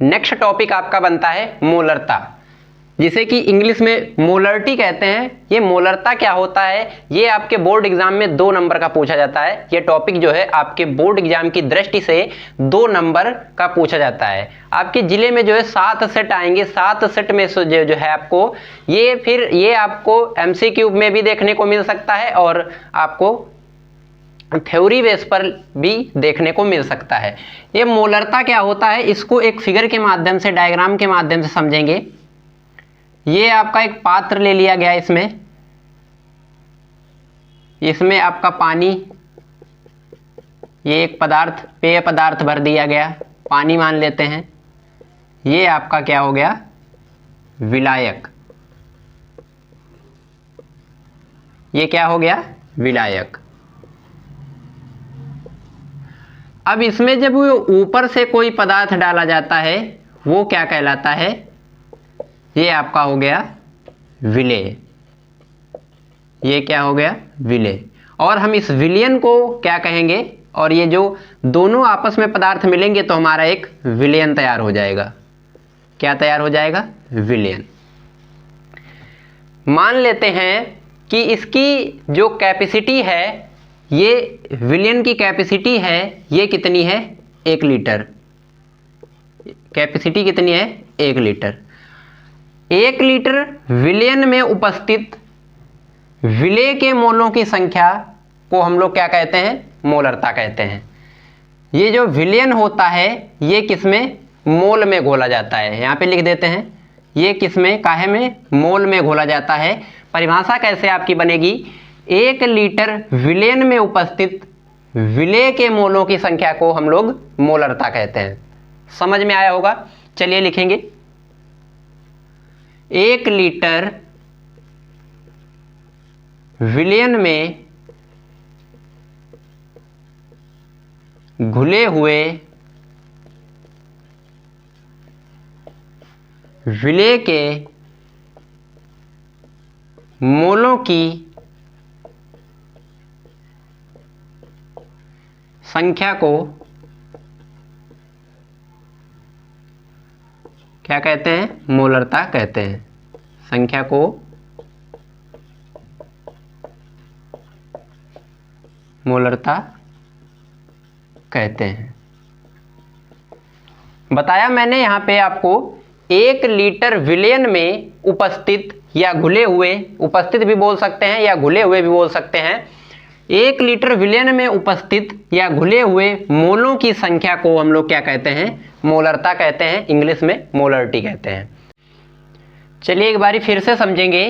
Next topic आपका बनता है मोलरता, जिसे कि इंग्लिश में मोलरिटी कहते हैं। ये मोलरता क्या होता है, ये आपके बोर्ड एग्जाम में 2 नंबर का पूछा जाता है। ये टॉपिक जो है आपके बोर्ड एग्जाम की दृष्टि से 2 नंबर का पूछा जाता है। आपके जिले में जो है 7 सेट आएंगे, 7 सेट में से जो है आपको ये आपको MCQ में भी देखने को मिल सकता है और आपको थ्योरी बेस पर भी देखने को मिल सकता है। ये मोलरता क्या होता है, इसको एक फिगर के माध्यम से, डायग्राम के माध्यम से समझेंगे। ये आपका एक पात्र ले लिया गया, इसमें आपका पानी, ये एक पदार्थ, पेय पदार्थ भर दिया गया, पानी मान लेते हैं। ये आपका क्या हो गया, विलायक। ये क्या हो गया, विलायक। अब इसमें जब ऊपर से कोई पदार्थ डाला जाता है वो क्या कहलाता है, ये आपका हो गया विलेय। ये क्या हो गया, विलेय। और हम इस विलयन को क्या कहेंगे, और ये जो दोनों आपस में पदार्थ मिलेंगे तो हमारा एक विलयन तैयार हो जाएगा। क्या तैयार हो जाएगा, विलयन। मान लेते हैं कि इसकी जो कैपेसिटी है, ये विलयन की कैपेसिटी है, ये कितनी है, 1 लीटर। कैपेसिटी कितनी है, 1 लीटर। 1 लीटर विलयन में उपस्थित विलेय के मोलों की संख्या को हम लोग क्या कहते हैं, मोलरता कहते हैं। ये जो विलयन होता है ये किसमें, मोल में घोला जाता है। यहाँ पे लिख देते हैं, ये किसमें, काहे में, मोल में घोला जाता है। परिभाषा कैसे आपकी बनेगी, 1 लीटर विलयन में उपस्थित विलेय के मोलों की संख्या को हम लोग मोलरता कहते हैं। समझ में आया होगा। चलिए लिखेंगे, 1 लीटर विलयन में घुले हुए विलेय के मोलों की संख्या को क्या कहते हैं, मोलरता कहते हैं। संख्या को मोलरता कहते हैं। बताया मैंने यहाँ पे आपको 1 लीटर विलयन में उपस्थित या घुले हुए, उपस्थित भी बोल सकते हैं या घुले हुए भी बोल सकते हैं, 1 लीटर विलयन में उपस्थित या घुले हुए मोलों की संख्या को हम लोग क्या कहते हैं, मोलरता कहते हैं। इंग्लिश में मोलरिटी कहते हैं। चलिए एक बारी फिर से समझेंगे।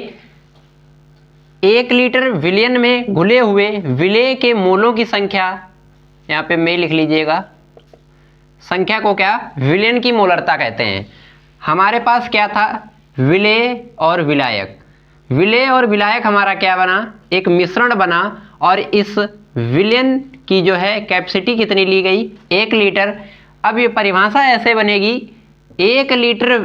1 लीटर विलयन में घुले हुए विलेय के मोलों की संख्या, यहाँ पे में लिख लीजिएगा, संख्या को क्या, विलयन की मोलरता कहते हैं। हमारे पास क्या था, विलेय और विलायक। विलेय और विलायक हमारा क्या बना, एक मिश्रण बना, और इस विलयन की जो है कैपेसिटी कितनी ली गई, 1 लीटर। अब ये परिभाषा ऐसे बनेगी, 1 लीटर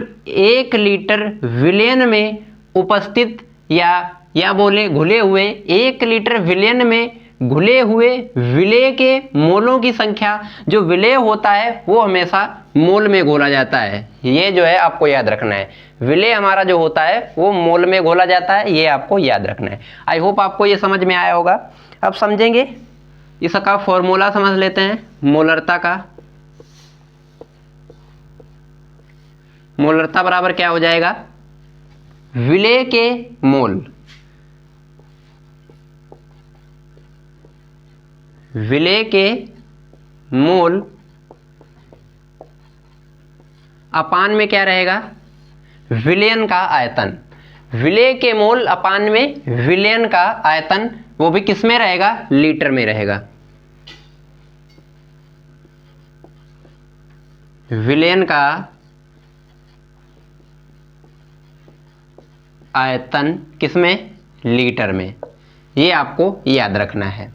विलयन में उपस्थित या बोले घुले हुए, 1 लीटर विलयन में घुले हुए विलेय के मोलों की संख्या। जो विलेय होता है वो हमेशा मोल में घोला जाता है। ये जो है आपको याद रखना है, विलेय हमारा जो होता है वो मोल में घोला जाता है, ये आपको याद रखना है। आई होप आपको ये समझ में आया होगा। अब समझेंगे, इसका फॉर्मूला समझ लेते हैं मोलरता का। मोलरता बराबर क्या हो जाएगा, विलेय के मोल, विलेय के मोल अपान में क्या रहेगा, विलयन का आयतन। विलेय के मोल अपान में विलयन का आयतन, वो भी किस में रहेगा, लीटर में रहेगा। विलयन का आयतन किसमें, लीटर में। ये आपको याद रखना है।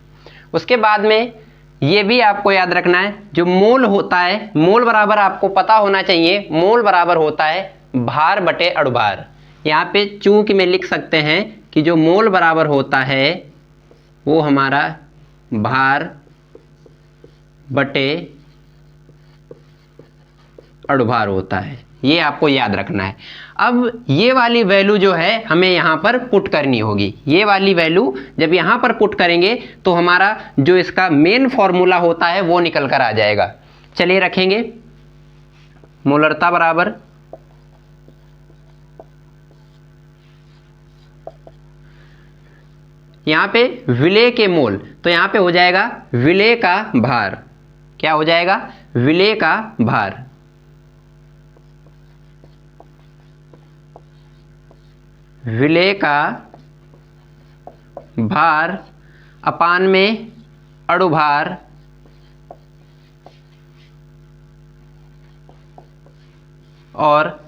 उसके बाद में ये भी आपको याद रखना है, जो मोल होता है, मोल बराबर आपको पता होना चाहिए, मोल बराबर होता है भार बटे अणुभार। यहाँ पे चूंकि में लिख सकते हैं कि जो मोल बराबर होता है वो हमारा भार बटे अणुभार होता है, ये आपको याद रखना है। अब ये वाली वैल्यू जो है हमें यहाँ पर पुट करनी होगी। ये वाली वैल्यू जब यहाँ पर पुट करेंगे तो हमारा जो इसका मेन फॉर्मूला होता है वो निकल कर आ जाएगा। चलिए रखेंगे मोलरता बराबर यहाँ पे विलेय के मोल, तो यहाँ पे हो जाएगा विलेय का भार। क्या हो जाएगा? विलेय का भार। विलेय का भार अपान में अणुभार और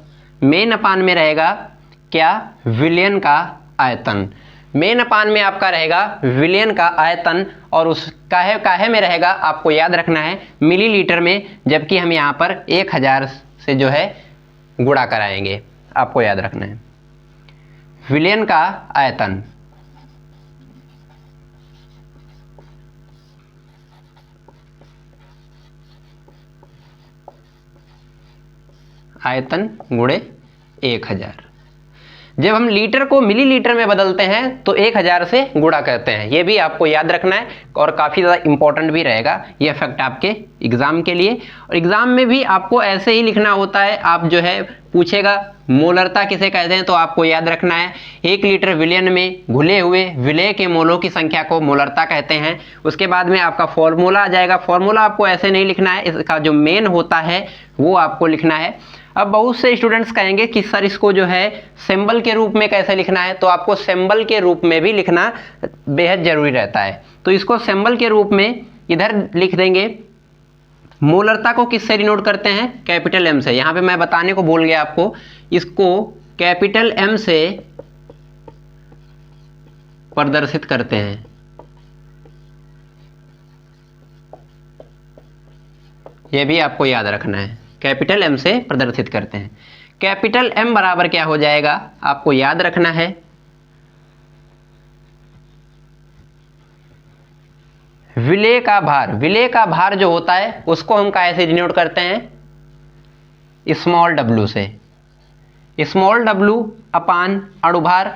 मेन अपान में रहेगा क्या? विलयन का आयतन। मेन अपान में आपका रहेगा विलयन का आयतन और उस काहे में रहेगा आपको याद रखना है मिलीलीटर में, जबकि हम यहाँ पर 1000 से जो है गुणा कराएंगे। आपको याद रखना है विलयन का आयतन। आयतन गुणे 1000। जब हम लीटर को मिलीलीटर में बदलते हैं तो 1000 से गुणा करते हैं। ये भी आपको याद रखना है और काफ़ी ज़्यादा इंपॉर्टेंट भी रहेगा ये फैक्ट आपके एग्ज़ाम के लिए। और एग्ज़ाम में भी आपको ऐसे ही लिखना होता है। आप जो है पूछेगा मोलरता किसे कहते हैं तो आपको याद रखना है 1 लीटर विलयन में घुले हुए विलेय के मोलों की संख्या को मोलरता कहते हैं। उसके बाद में आपका फॉर्मूला आ जाएगा। फॉर्मूला आपको ऐसे नहीं लिखना है, इसका जो मेन होता है वो आपको लिखना है। अब बहुत से स्टूडेंट्स कहेंगे कि सर इसको जो है सिंबल के रूप में कैसे लिखना है, तो आपको सिंबल के रूप में भी लिखना बेहद ज़रूरी रहता है। तो इसको सिंबल के रूप में इधर लिख देंगे। मोलरता को किससे डिनोट करते हैं? कैपिटल एम से। यहाँ पे मैं बताने को भूल गया आपको, इसको कैपिटल एम से प्रदर्शित करते हैं। यह भी आपको याद रखना है, कैपिटल एम से प्रदर्शित करते हैं। कैपिटल एम बराबर क्या हो जाएगा आपको याद रखना है विलेय का भार। विलेय का भार जो होता है उसको हम कैसे डिनोट करते हैं? स्मॉल w से। स्मॉल w अपान अणुभार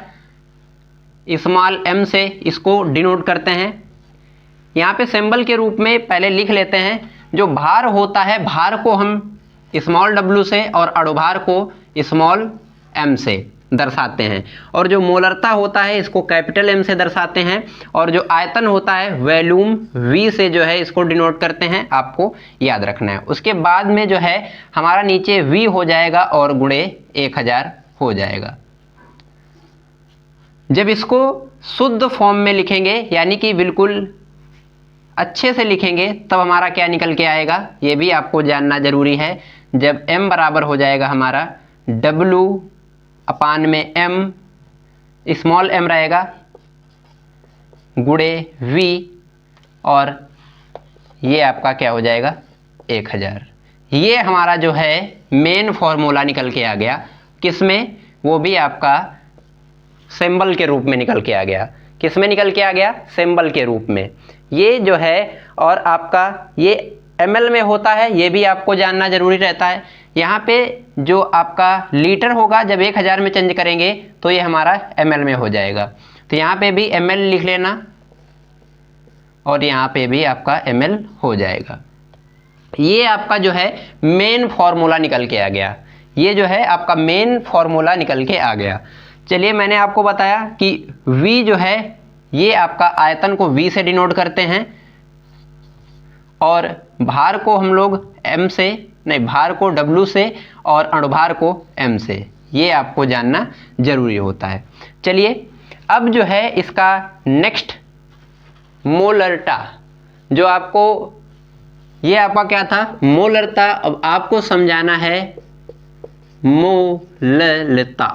स्मॉल m से इसको डिनोट करते हैं। यहाँ पे सिंबल के रूप में पहले लिख लेते हैं। जो भार होता है भार को हम स्मॉल w से और अणुभार को स्मॉल m से दर्शाते हैं। और जो मोलरता होता है इसको कैपिटल M से दर्शाते हैं। और जो आयतन होता है वॉल्यूम V से जो है इसको डिनोट करते हैं। आपको याद रखना है। उसके बाद में जो है हमारा नीचे V हो जाएगा और गुणे 1000 हो जाएगा। जब इसको शुद्ध फॉर्म में लिखेंगे यानी कि बिल्कुल अच्छे से लिखेंगे तब हमारा क्या निकल के आएगा ये भी आपको जानना जरूरी है। जब m बराबर हो जाएगा हमारा w अपान में m स्मॉल m रहेगा गुणे v और ये आपका क्या हो जाएगा 1000। ये हमारा जो है मेन फॉर्मूला निकल के आ गया। किसमें? वो भी आपका सिंबल के रूप में निकल के आ गया। किस में निकल के आ गया? सिंबल के रूप में। ये जो है और आपका ये ml में होता है, ये भी आपको जानना जरूरी रहता है। यहाँ पे जो आपका लीटर होगा जब 1000 में चेंज करेंगे तो ये हमारा ml में हो जाएगा। तो यहाँ पे भी ml लिख लेना और यहाँ पे भी आपका ml हो जाएगा। ये आपका जो है मेन फॉर्मूला निकल के आ गया। ये जो है आपका मेन फॉर्मूला निकल के आ गया। चलिए मैंने आपको बताया कि V जो है ये आपका आयतन को V से डिनोट करते हैं और भार को हम लोग M से नहीं, भार को W से और अणुभार को M से। ये आपको जानना जरूरी होता है। चलिए अब जो है इसका नेक्स्ट मोलरता, जो आपको ये आपका क्या था मोलरता, अब आपको समझाना है मोलरता।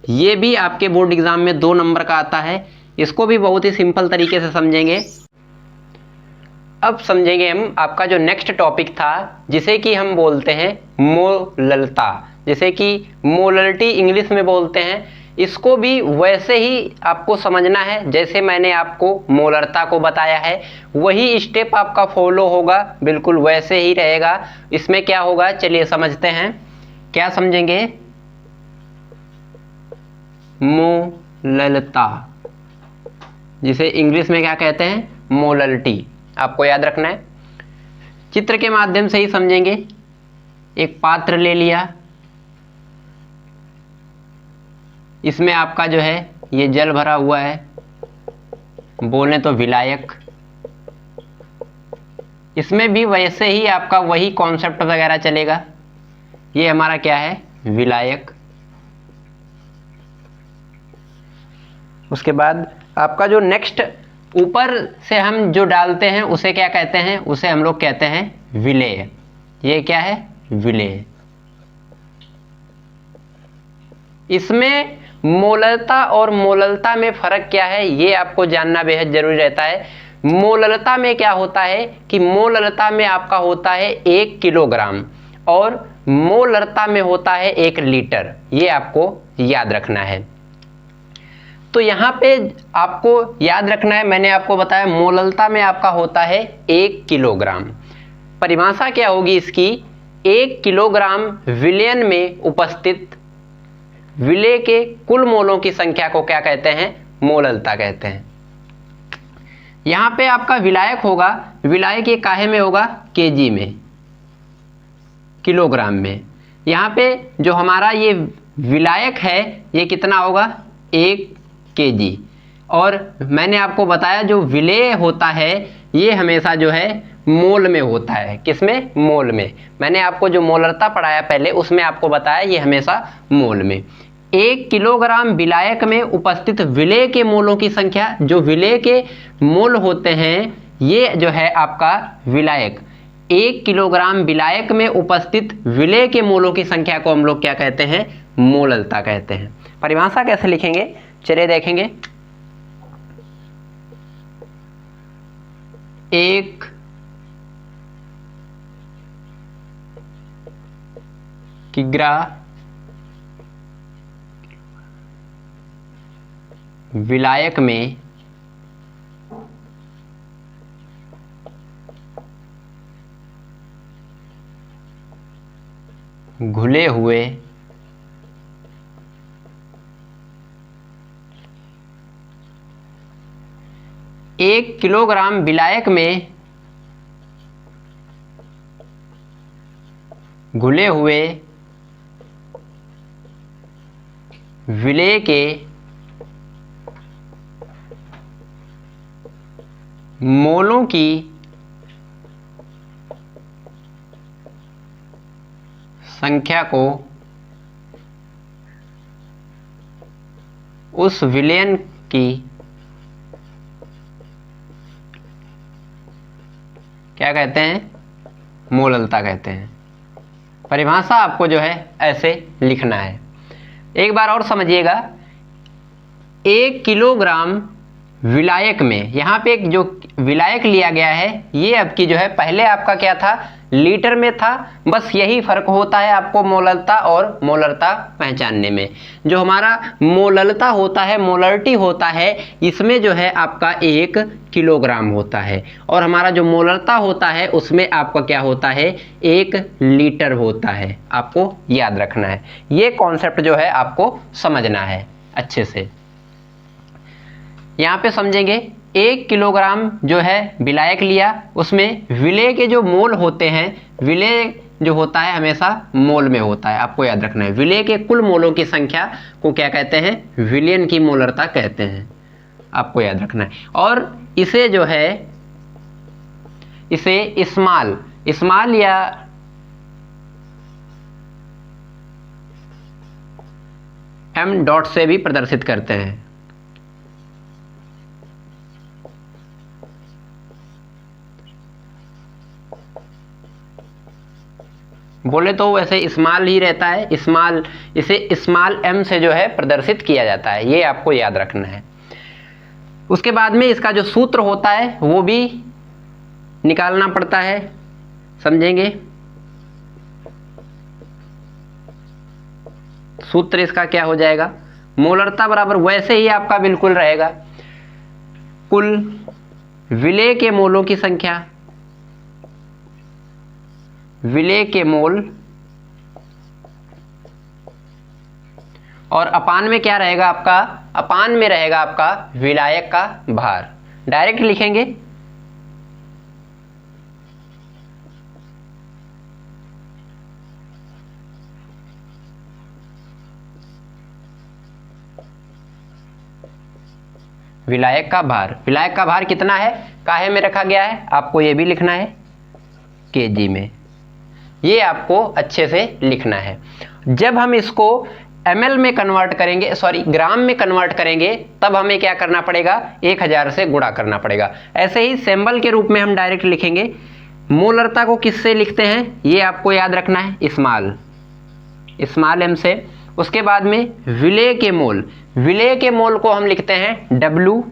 ये भी आपके बोर्ड एग्जाम में 2 नंबर का आता है। इसको भी बहुत ही सिंपल तरीके से समझेंगे। अब समझेंगे हम आपका जो नेक्स्ट टॉपिक था जिसे कि हम बोलते हैं मोलरता, जिसे कि मोलरिटी इंग्लिश में बोलते हैं। इसको भी वैसे ही आपको समझना है जैसे मैंने आपको मोलरता को बताया है, वही स्टेप आपका फॉलो होगा, बिल्कुल वैसे ही रहेगा। इसमें क्या होगा चलिए समझते हैं, क्या समझेंगे? मोललता, जिसे इंग्लिश में क्या कहते हैं? मोलल्टी। आपको याद रखना है, चित्र के माध्यम से ही समझेंगे। एक पात्र ले लिया, इसमें आपका जो है ये जल भरा हुआ है, बोले तो विलायक। इसमें भी वैसे ही आपका वही कॉन्सेप्ट वगैरह चलेगा। ये हमारा क्या है? विलायक। उसके बाद आपका जो नेक्स्ट ऊपर से हम जो डालते हैं उसे क्या कहते हैं? उसे हम लोग कहते हैं विलेय। ये क्या है? विलेय। इसमें मोललता और मोललता में फर्क क्या है ये आपको जानना बेहद जरूरी रहता है। मोललता में क्या होता है कि मोललता में आपका होता है 1 किलोग्राम और मोलरता में होता है 1 लीटर। ये आपको याद रखना है। तो यहाँ पे आपको याद रखना है, मैंने आपको बताया मोललता में आपका होता है 1 किलोग्राम। परिभाषा क्या होगी इसकी? 1 किलोग्राम विलयन में उपस्थित विलेय के कुल मोलों की संख्या को क्या कहते हैं? मोललता कहते हैं। यहाँ पे आपका विलायक होगा, विलायक ये काहे में होगा? केजी में, किलोग्राम में। यहाँ पे जो हमारा ये विलायक है ये कितना होगा? 1 केजी। और मैंने आपको बताया जो विलेय होता है ये हमेशा जो है मोल में होता है। किसमें? मोल में। मैंने आपको जो मोलरता पढ़ाया पहले उसमें आपको बताया ये हमेशा मोल में। 1 किलोग्राम विलायक में उपस्थित विलेय के मोलों की संख्या, जो विलेय के मोल होते हैं ये जो है आपका विलायक। 1 किलोग्राम विलायक में उपस्थित विलेय के मोलों की संख्या को हम लोग क्या कहते हैं? मोललता कहते हैं। परिभाषा कैसे लिखेंगे चलिए देखेंगे। 1 किग्रा विलायक में घुले हुए 1 किलोग्राम विलायक में घुले हुए विलेय के मोलों की संख्या को उस विलयन की क्या कहते हैं? मोललता कहते हैं। परिभाषा आपको जो है ऐसे लिखना है। एक बार और समझिएगा, 1 किलोग्राम विलायक में, यहाँ पे एक जो विलायक लिया गया है ये आपकी जो है, पहले आपका क्या था? लीटर में था। बस यही फर्क होता है आपको मोललता और मोलरता पहचानने में। जो हमारा मोललता होता है, मोलर्टी होता है, इसमें जो है आपका 1 किलोग्राम होता है और हमारा जो मोलरता होता है उसमें आपका क्या होता है? 1 लीटर होता है। आपको याद रखना है, ये कॉन्सेप्ट जो है आपको समझना है अच्छे से। यहाँ पे समझेंगे 1 किलोग्राम जो है विलायक लिया, उसमें विलेय के जो मोल होते हैं, विलेय जो होता है हमेशा मोल में होता है। आपको याद रखना है, विलेय के कुल मोलों की संख्या को क्या कहते हैं? विलयन की मोलरता कहते हैं। आपको याद रखना है। और इसे जो है, इसे स्मॉल या m डॉट से भी प्रदर्शित करते हैं। बोले तो वैसे स्मॉल ही रहता है, स्मॉल, इसे स्मॉल m से जो है प्रदर्शित किया जाता है। ये आपको याद रखना है। उसके बाद में इसका जो सूत्र होता है वो भी निकालना पड़ता है, समझेंगे। सूत्र इसका क्या हो जाएगा? मोलरता बराबर वैसे ही आपका बिल्कुल रहेगा कुल विलेय के मोलों की संख्या, विलेय के मोल, और अपान में क्या रहेगा आपका, अपान में रहेगा आपका विलायक का भार। डायरेक्ट लिखेंगे विलायक का भार। विलायक का भार कितना है, काहे में रखा गया है, आपको ये भी लिखना है केजी में, ये आपको अच्छे से लिखना है। जब हम इसको ml में कन्वर्ट करेंगे, सॉरी ग्राम में कन्वर्ट करेंगे, तब हमें क्या करना पड़ेगा, 1000 से गुणा करना पड़ेगा। ऐसे ही सिंबल के रूप में हम डायरेक्ट लिखेंगे। मोलरता को किससे लिखते हैं, ये आपको याद रखना है, स्मॉल m से। उसके बाद में विलेय के मोल, विलेय के मोल को हम लिखते हैं W,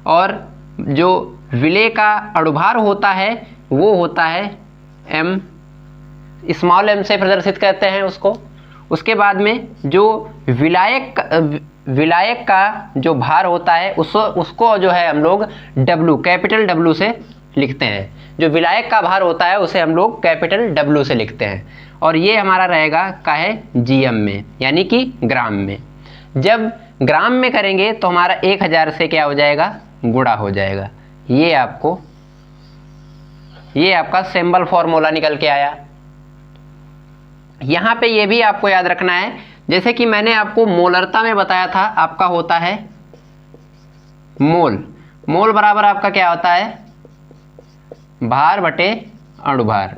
और जो विलेय का अणुभार होता है वो होता है m, स्मॉल m से प्रदर्शित करते हैं उसको। उसके बाद में जो विलायक का जो भार होता है उसको जो है हम लोग W, कैपिटल W से लिखते हैं। जो विलायक का भार होता है उसे हम लोग कैपिटल W से लिखते हैं, और ये हमारा रहेगा काहे, GM में, यानी कि ग्राम में। जब ग्राम में करेंगे तो हमारा 1000 से क्या हो जाएगा, गुणा हो जाएगा। ये आपका सिंबल फॉर्मूला निकल के आया। यहाँ पे ये भी आपको याद रखना है, जैसे कि मैंने आपको मोलरता में बताया था, आपका होता है मोल, मोल बराबर आपका क्या होता है, भार बटे अणुभार।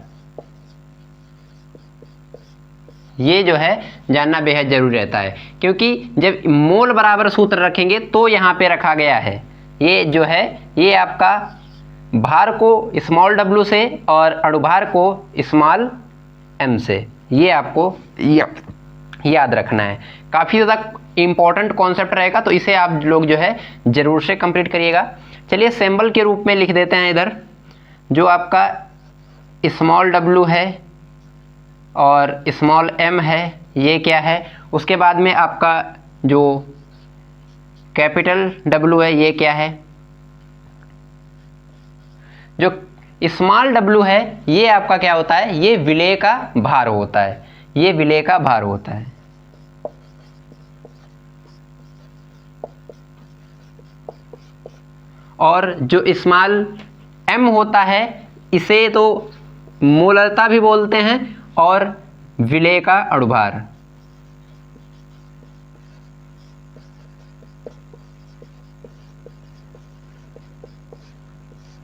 ये जो है जानना बेहद जरूरी रहता है, क्योंकि जब मोल बराबर सूत्र रखेंगे तो यहाँ पे रखा गया है, ये जो है ये आपका भार को स्मॉल w से और अणुभार को स्मॉल m से, ये आपको याद रखना है। काफ़ी ज़्यादा इम्पॉर्टेंट कॉन्सेप्ट रहेगा, तो इसे आप लोग जो है ज़रूर से कंप्लीट करिएगा। चलिए सिंबल के रूप में लिख देते हैं इधर, जो आपका स्मॉल w है और स्मॉल m है, ये क्या है। उसके बाद में आपका जो कैपिटल W है ये क्या है, जो स्मॉल w है ये आपका क्या होता है, ये विलेय का भार होता है, ये विलेय का भार होता है। और जो स्मॉल m होता है इसे तो मोलरता भी बोलते हैं और विलेय का अणुभार।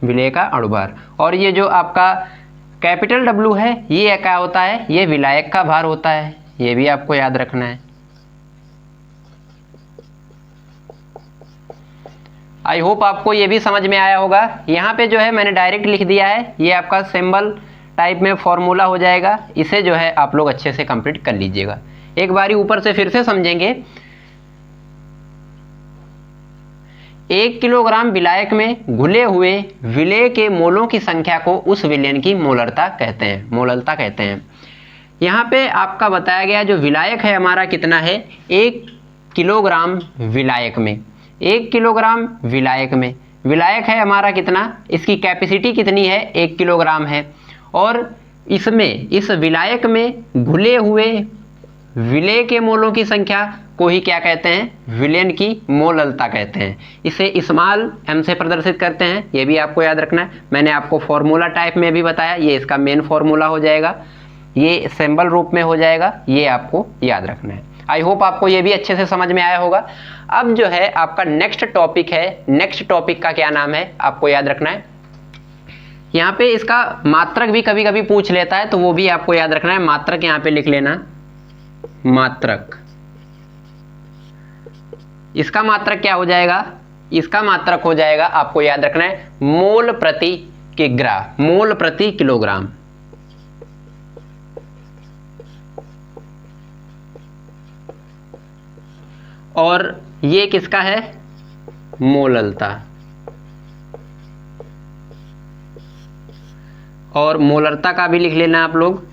विलेय का अणुभार। और ये जो आपका कैपिटल W है ये क्या होता है, ये विलायक का भार होता है, ये भी आपको याद रखना है। आई होप आपको ये भी समझ में आया होगा। यहाँ पे जो है मैंने डायरेक्ट लिख दिया है, ये आपका सिंबल टाइप में फॉर्मूला हो जाएगा, इसे जो है आप लोग अच्छे से कंप्लीट कर लीजिएगा। एक बारी ऊपर से फिर से समझेंगे। 1 किलोग्राम विलायक में घुले हुए विलेय के मोलों की संख्या को उस विलयन की मोलरता कहते हैं। यहाँ पे आपका बताया गया जो विलायक है हमारा कितना है, 1 किलोग्राम विलायक में, 1 किलोग्राम विलायक में विलायक है हमारा कितना, इसकी कैपेसिटी कितनी है, 1 किलोग्राम है। और इसमें इस विलायक में घुले हुए विलेय के मोलों की संख्या को ही क्या कहते हैं, विलयन की मोललता कहते हैं। इसे स्मॉल m से प्रदर्शित करते हैं, ये भी आपको याद रखना है। मैंने आपको फॉर्मूला टाइप में भी बताया, ये इसका मेन फॉर्मूला हो जाएगा, ये सिंबल रूप में हो जाएगा, ये आपको याद रखना है। आई होप आपको ये भी अच्छे से समझ में आया होगा। अब जो है आपका नेक्स्ट टॉपिक है, नेक्स्ट टॉपिक का क्या नाम है आपको याद रखना है। यहाँ पे इसका मात्रक भी कभी कभी पूछ लेता है, तो वो भी आपको याद रखना है। मात्रक यहाँ पे लिख लेना, मात्रक। इसका मात्रक क्या हो जाएगा, इसका मात्रक हो जाएगा, आपको याद रखना है, मोल प्रति किग्रा, मोल प्रति किलोग्राम। और ये किसका है, मोललता। और मोलरता का भी लिख लेना आप लोग,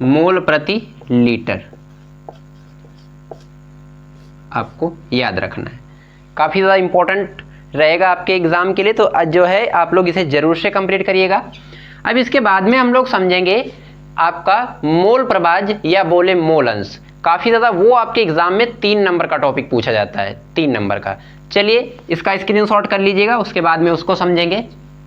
मोल प्रति लीटर, आपको याद रखना है, काफ़ी ज़्यादा इंपॉर्टेंट रहेगा आपके एग्जाम के लिए। तो आज जो है आप लोग इसे जरूर से कंप्लीट करिएगा। अब इसके बाद में हम लोग समझेंगे आपका मोल प्रभाज या बोले मोल अंश। काफ़ी ज़्यादा वो आपके एग्जाम में 3 नंबर का टॉपिक पूछा जाता है, 3 नंबर का। चलिए इसका स्क्रीनशॉट कर लीजिएगा, उसके बाद में उसको समझेंगे।